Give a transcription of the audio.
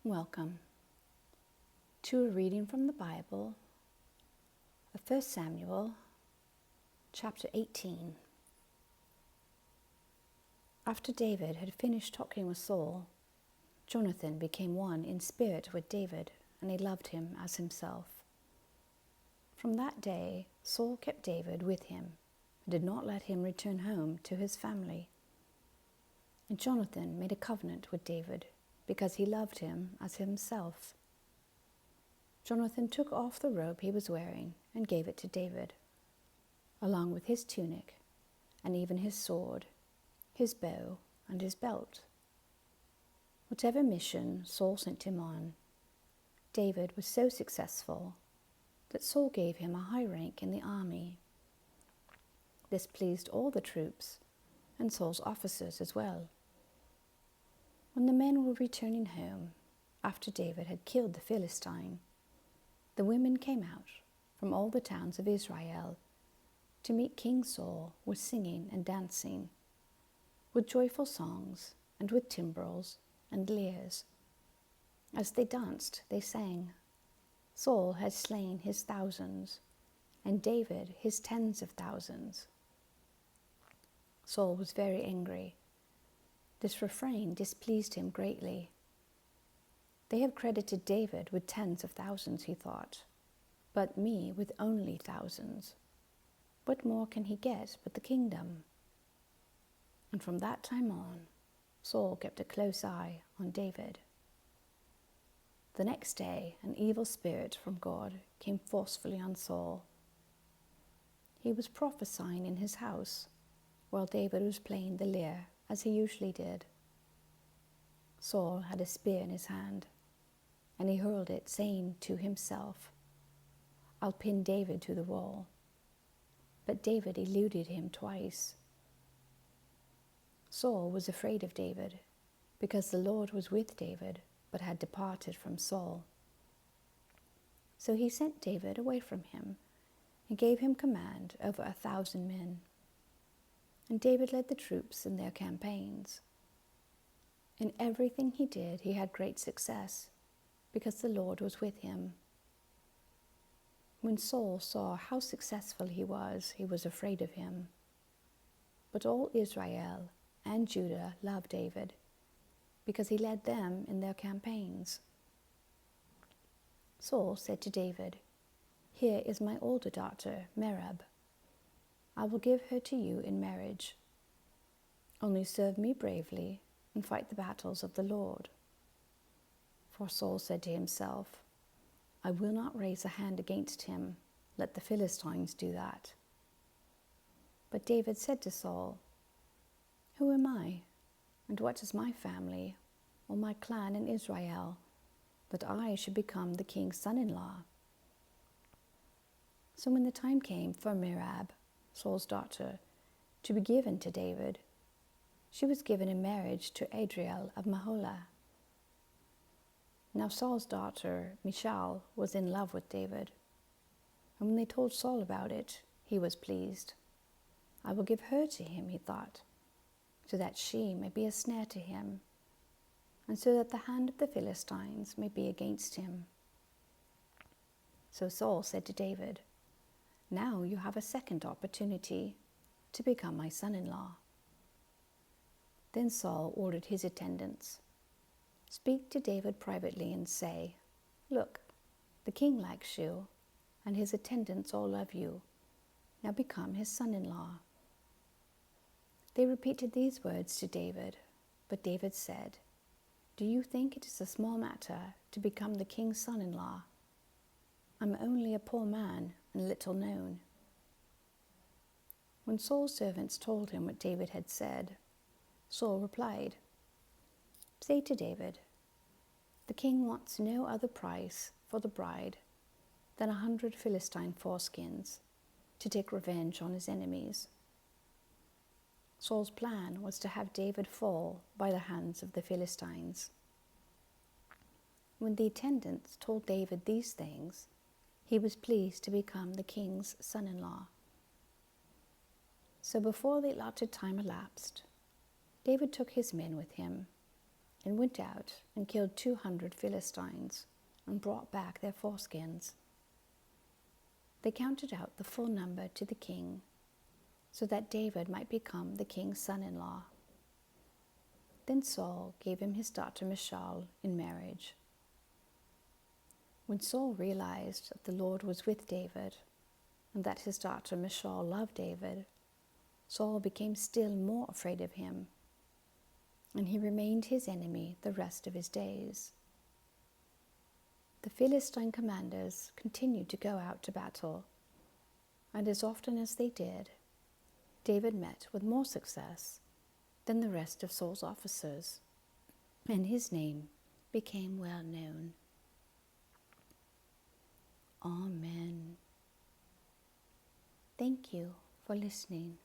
Welcome to a reading from the Bible of 1 Samuel chapter 18. After David had finished talking with Saul, Jonathan became one in spirit with David, and he loved him as himself. From that day, Saul kept David with him and did not let him return home to his family. And Jonathan made a covenant with David because he loved him as himself. Jonathan took off the robe he was wearing and gave it to David, along with his tunic and even his sword, his bow and his belt. Whatever mission Saul sent him on, David was so successful that Saul gave him a high rank in the army. This pleased all the troops and Saul's officers as well. When the men were returning home after David had killed the Philistine, the women came out from all the towns of Israel to meet King Saul with singing and dancing, with joyful songs and with timbrels and lyres. As they danced, they sang, "Saul has slain his thousands, and David his tens of thousands." Saul was very angry. This refrain displeased him greatly. They have credited David with tens of thousands, he thought, but me with only thousands. What more can he get but the kingdom? And from that time on, Saul kept a close eye on David. The next day, an evil spirit from God came forcefully on Saul. He was prophesying in his house while David was playing the lyre, as he usually did. Saul had a spear in his hand, and he hurled it, saying to himself, "I'll pin David to the wall." But David eluded him twice. Saul was afraid of David, because the Lord was with David, but had departed from Saul. So he sent David away from him, and gave him command over 1,000 men. And David led the troops in their campaigns. In everything he did, he had great success, because the Lord was with him. When Saul saw how successful he was afraid of him. But all Israel and Judah loved David, because he led them in their campaigns. Saul said to David, "Here is my older daughter, Merab. I will give her to you in marriage. Only serve me bravely and fight the battles of the Lord." For Saul said to himself, "I will not raise a hand against him. Let the Philistines do that." But David said to Saul, "Who am I, and what is my family or my clan in Israel, that I should become the king's son-in-law?" So when the time came for Merab, Saul's daughter, to be given to David, she was given in marriage to Adriel of Meholah. Now Saul's daughter, Michal, was in love with David. And when they told Saul about it, he was pleased. "I will give her to him," he thought, "so that she may be a snare to him, and so that the hand of the Philistines may be against him." So Saul said to David, "Now you have a second opportunity to become my son-in-law." Then Saul ordered his attendants, "Speak to David privately and say, 'Look, the king likes you, and his attendants all love you. Now become his son-in-law.'" They repeated these words to David, but David said, "Do you think it is a small matter to become the king's son-in-law? I'm only a poor man and little known." When Saul's servants told him what David had said, Saul replied, "Say to David, 'The king wants no other price for the bride than 100 Philistine foreskins to take revenge on his enemies.'" Saul's plan was to have David fall by the hands of the Philistines. When the attendants told David these things, he was pleased to become the king's son-in-law. So before the allotted time elapsed, David took his men with him and went out and killed 200 Philistines and brought back their foreskins. They counted out the full number to the king, so that David might become the king's son-in-law. Then Saul gave him his daughter Michal in marriage. When Saul realized that the Lord was with David, and that his daughter Michal loved David, Saul became still more afraid of him, and he remained his enemy the rest of his days. The Philistine commanders continued to go out to battle, and as often as they did, David met with more success than the rest of Saul's officers, and his name became well known. Amen. Thank you for listening.